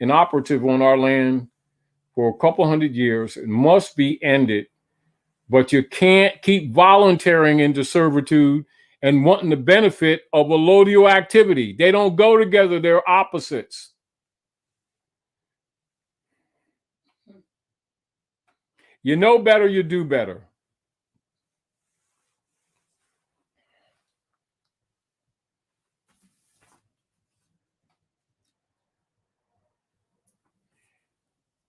and operative on our land for a couple hundred years. It must be ended, but you can't keep volunteering into servitude and wanting the benefit of a allodial activity. They don't go together, they're opposites. You know better, you do better.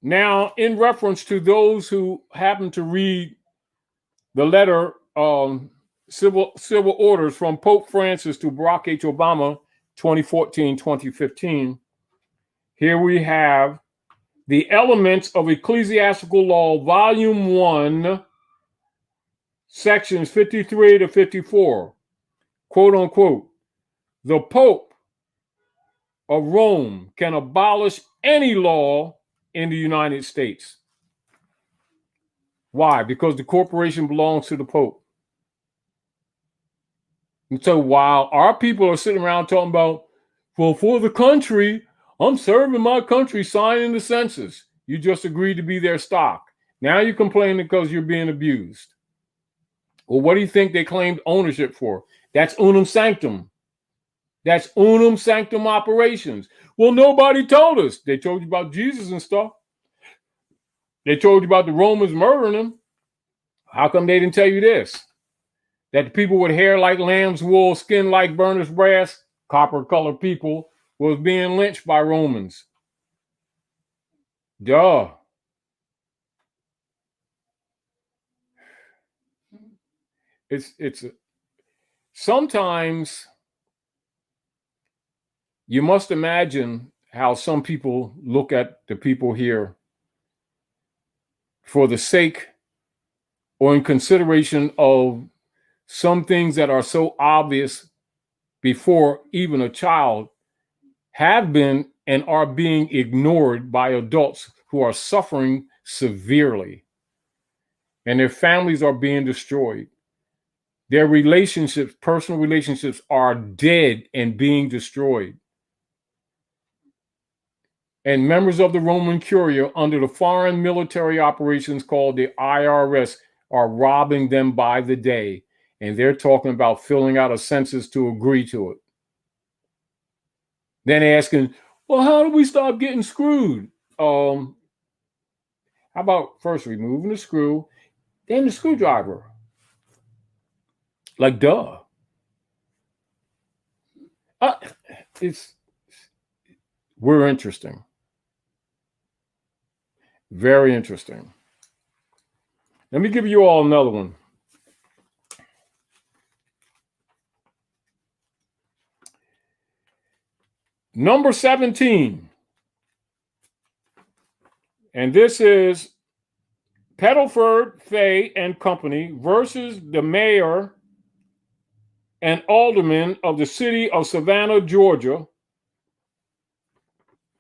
Now, in reference to those who happen to read the letter, civil orders from Pope Francis to Barack H. Obama, 2014-2015, here we have the elements of ecclesiastical law, volume 1, sections 53 to 54, quote unquote, the Pope of Rome can abolish any law in the United States. Why? Because the corporation belongs to the Pope. And so while our people are sitting around talking about, well, for the country, I'm serving my country, signing the census. You just agreed to be their stock. Now you're complaining because you're being abused. Well, what do you think they claimed ownership for? That's unum sanctum. That's unum sanctum operations. Well, nobody told us. They told you about Jesus and stuff. They told you about the Romans murdering him. How come they didn't tell you this? That the people with hair like lamb's wool, skin like burnished brass, copper-colored people, was being lynched by Romans. Duh. It's sometimes you must imagine how some people look at the people here for the sake or in consideration of some things that are so obvious before even a child have been and are being ignored by adults who are suffering severely. And their families are being destroyed. Their relationships, personal relationships, are dead and being destroyed. And members of the Roman Curia under the foreign military operations called the IRS are robbing them by the day. And they're talking about filling out a census to agree to it. Then asking, well, how do we stop getting screwed? How about first removing the screw, then the screwdriver? Like, duh. We're interesting. Very interesting. Let me give you all another one. Number 17. And this is Pedalford, Fay and Company versus the mayor and aldermen of the city of Savannah, Georgia.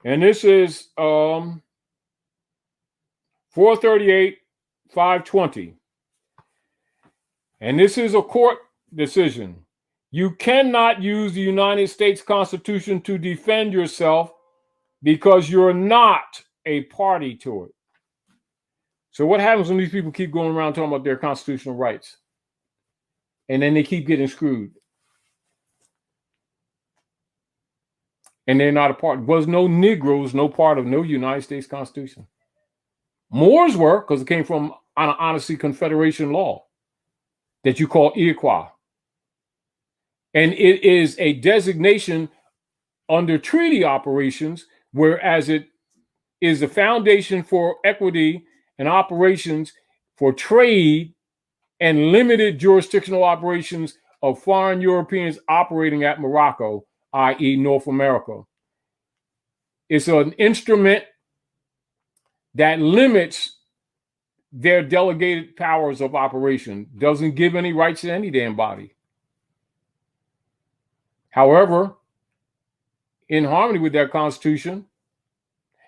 And this is 438-520. And this is a court decision. You cannot use the United States Constitution to defend yourself because you're not a party to it. So what happens when these people keep going around talking about their constitutional rights? And then they keep getting screwed. And they're not a part. Was no Negroes, no part of no United States Constitution. Moors were, because it came from honestly Confederation law that you call Iroquois. And it is a designation under treaty operations, whereas it is the foundation for equity and operations for trade and limited jurisdictional operations of foreign Europeans operating at Morocco, i.e. North America. It's an instrument that limits their delegated powers of operation, doesn't give any rights to any damn body. However, in harmony with their constitution,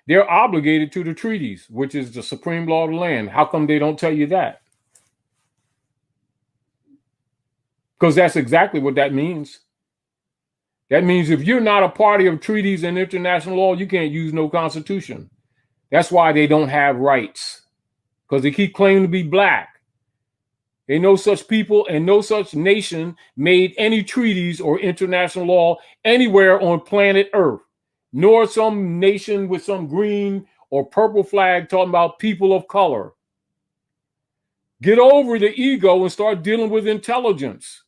they're obligated to the treaties, which is the supreme law of the land. How come they don't tell you that? Because that's exactly what that means. That means if you're not a party of treaties and international law, you can't use no constitution. That's why they don't have rights, because they keep claiming to be black. Ain't no such people and no such nation made any treaties or international law anywhere on planet Earth, nor some nation with some green or purple flag talking about people of color. Get over the ego and start dealing with intelligence.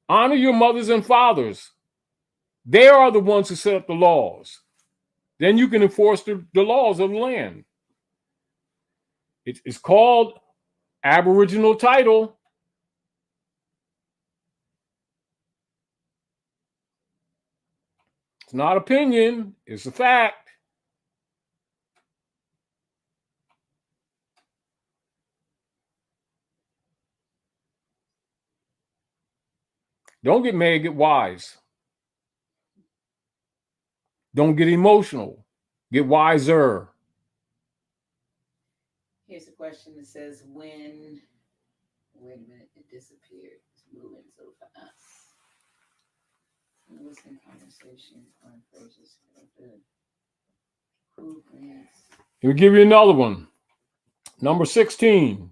Honor your mothers and fathers. They are the ones who set up the laws. Then you can enforce the laws of the land. It's called Aboriginal title. It's not opinion, it's a fact. Don't get mad, get wise. Don't get emotional, get wiser. Here's a question that says, when, wait a minute, it disappeared. It's moving so fast. Listen, conversation, phrases. We'll give you another one. Number 16,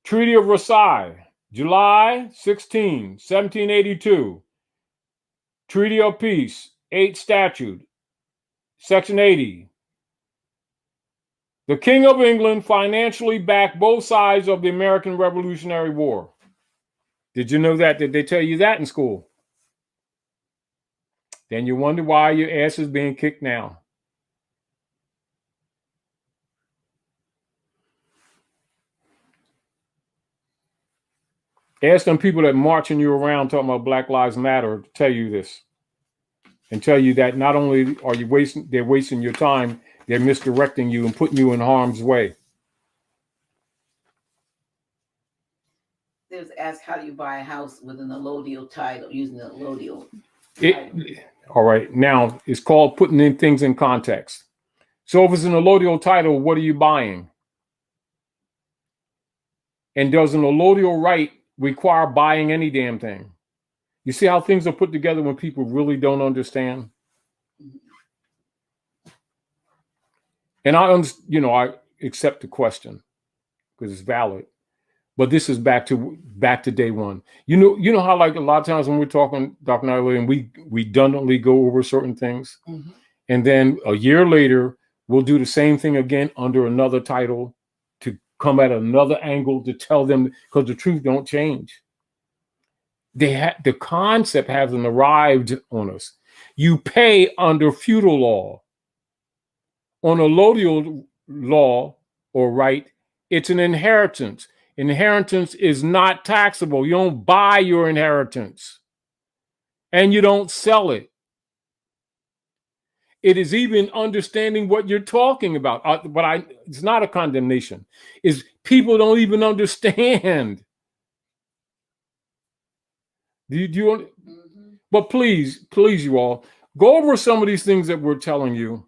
Treaty of Versailles, July 16, 1782. Treaty of Peace, 8th Statute, Section 80. The King of England financially backed both sides of the American Revolutionary War. Did you know that? Did they tell you that in school? Then you wonder why your ass is being kicked now. Ask them people that marching you around talking about Black Lives Matter to tell you this. And tell you that not only are you they're wasting your time, they're misdirecting you and putting you in harm's way. They was asked, how do you buy a house with an allodial title, using the allodial title? All right. Now, it's called putting in things in context. So if it's an allodial title, what are you buying? And does an allodial right require buying any damn thing? You see how things are put together when people really don't understand? And I accept the question because it's valid. But this is back to day one. You know how like a lot of times when we're talking, Dr. Nyla, and we redundantly go over certain things, and then a year later we'll do the same thing again under another title to come at another angle to tell them, because the truth don't change. The concept hasn't arrived on us. You pay under feudal law. On allodial law or right, it's an inheritance. Inheritance is not taxable. You don't buy your inheritance and you don't sell it. It is even understanding what you're talking about. But it's not a condemnation. Is people don't even understand. Do you But please, you all, go over some of these things that we're telling you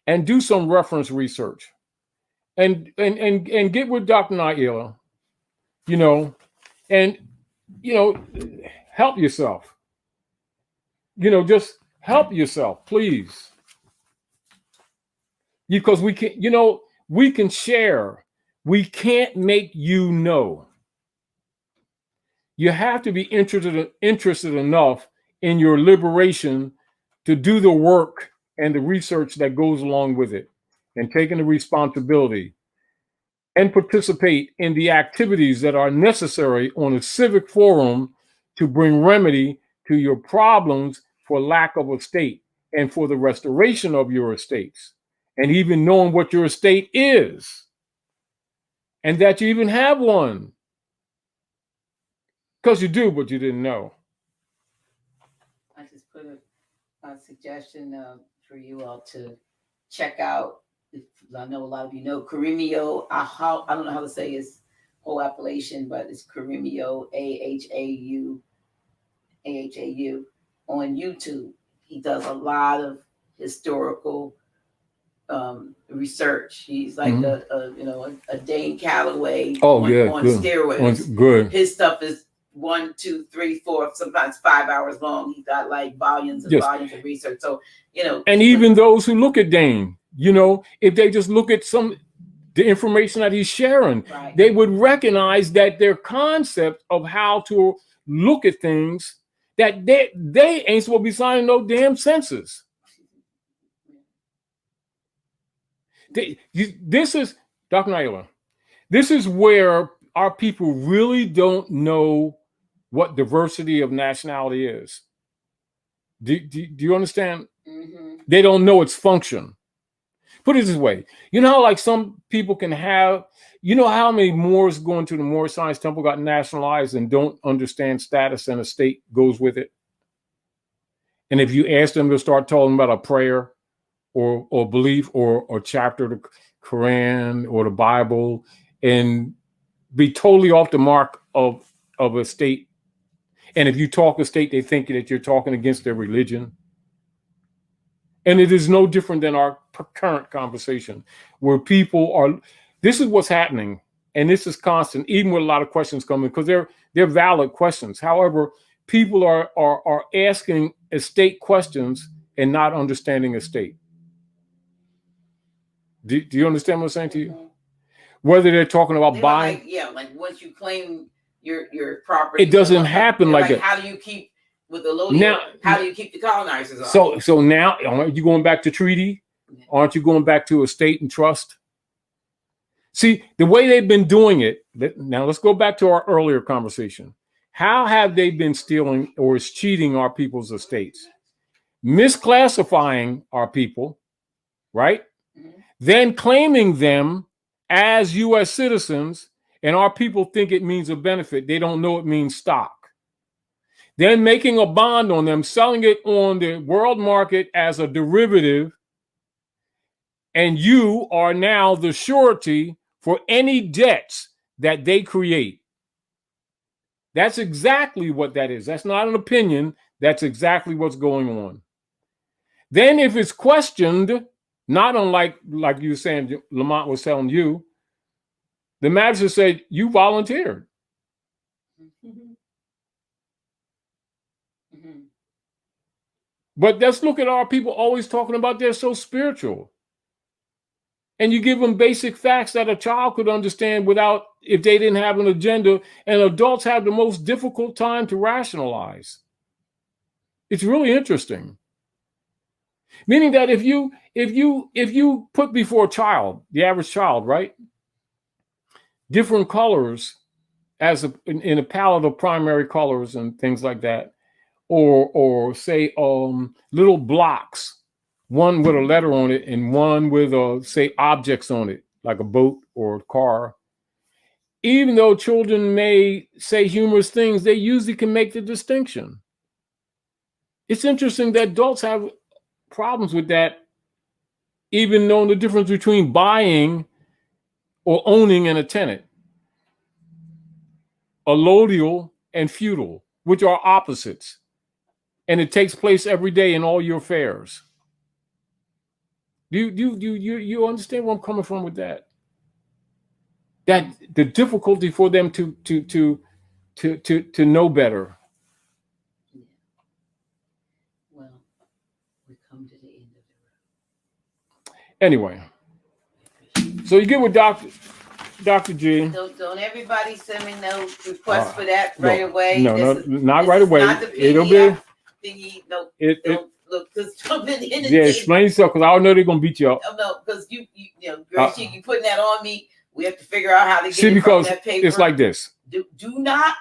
and do some reference research. And get with Dr. Naila, and help yourself. Just help yourself, please. Because we can share. We can't make you know. You have to be interested enough in your liberation to do the work and the research that goes along with it, and taking the responsibility and participate in the activities that are necessary on a civic forum to bring remedy to your problems for lack of a state and for the restoration of your estates, and even knowing what your estate is and that you even have one. Because you do, but you didn't know. I just put a suggestion for you all to check out. I know a lot of you know Karimio. I don't know how to say his whole appellation, but it's Karimio, Ahau on YouTube. He does a lot of historical research. He's like a Dane Calloway on steroids. Good. His stuff is 1, 2, 3, 4, sometimes 5 hours long. He's got like volumes and volumes of research. So, and even those who look at Dane, if they just look at the information that he's sharing, right, they would recognize that their concept of how to look at things, that they ain't supposed to be signing no damn census. This is, Dr. Naila, this is where our people really don't know what diversity of nationality is. Do you understand? Mm-hmm. They don't know its function. Put it this way. How like some people can have, how many Moors going to the Moor Science Temple got nationalized and don't understand status and a state goes with it? And if you ask them to start talking about a prayer or belief or chapter of the Quran or the Bible and be totally off the mark of a state. And if you talk a state, they think that you're talking against their religion. And it is no different than our current conversation, where people are, this is what's happening. And this is constant, even with a lot of questions coming, because they're valid questions. However, people are asking estate questions and not understanding estate. Do you understand what I'm saying to you? Whether they're talking about buying. Like once you claim your property. It doesn't happen like that. How do you keep with the Lodian? How do you keep the colonizers off? So now, aren't you going back to treaty? Aren't you going back to estate and trust? See, the way they've been doing it, now let's go back to our earlier conversation. How have they been stealing or cheating our people's estates? Misclassifying our people, right? Mm-hmm. Then claiming them as U.S. citizens, and our people think it means a benefit. They don't know it means stock. Then making a bond on them, selling it on the world market as a derivative, and you are now the surety for any debts that they create. That's exactly what that is. That's not an opinion. That's exactly what's going on. Then if it's questioned, not unlike like you were saying, Lamont was telling you, the magistrate said, you volunteered. Mm-hmm. Mm-hmm. But let's look at our people always talking about they're so spiritual. And you give them basic facts that a child could understand without, if they didn't have an agenda, and adults have the most difficult time to rationalize. It's really interesting. Meaning that if you put before a child, the average child, right, different colors in a palette of primary colors and things like that, or say little blocks, one with a letter on it and one with say objects on it, like a boat or a car. Even though children may say humorous things, they usually can make the distinction. It's interesting that adults have problems with that, even knowing the difference between buying or owning in a tenant. Allodial and feudal, which are opposites. And it takes place every day in all your affairs. Do you understand where I'm coming from with that? That the difficulty for them to know better. Well, we come to the end of the road. Anyway, so you get with Dr. G. Don't everybody send me no requests for that right no, away. No, this not right away. Not the PDF It'll be thingy. No, it look, because jumping in the yeah, explain yourself, because I know they're gonna beat you up. No, because you Gracie, you putting that on me. We have to figure out how to get See, it because from that paper. it's like this. Do not.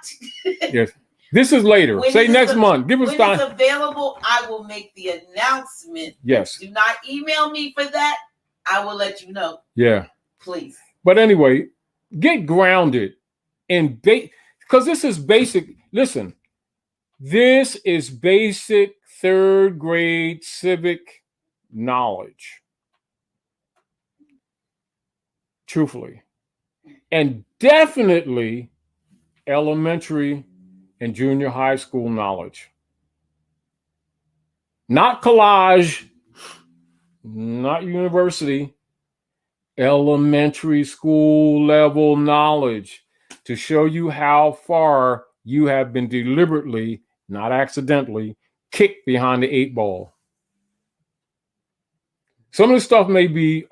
Yes. This is later. Say next month. Give us when time. When it's available, I will make the announcement. Yes. Do not email me for that. I will let you know. Yeah. Please. But anyway, get grounded in because this is basic. Listen, this is basic 3rd grade civic knowledge. Truthfully. And definitely elementary and junior high school knowledge. Not college, not university, elementary school level knowledge to show you how far you have been deliberately, not accidentally, kicked behind the 8 ball. Some of the stuff may be,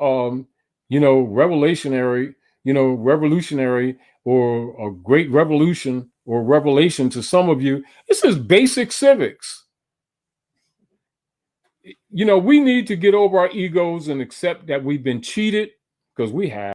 revolutionary, or a great revolution or revelation to some of you. This is basic civics. We need to get over our egos and accept that we've been cheated, because we have.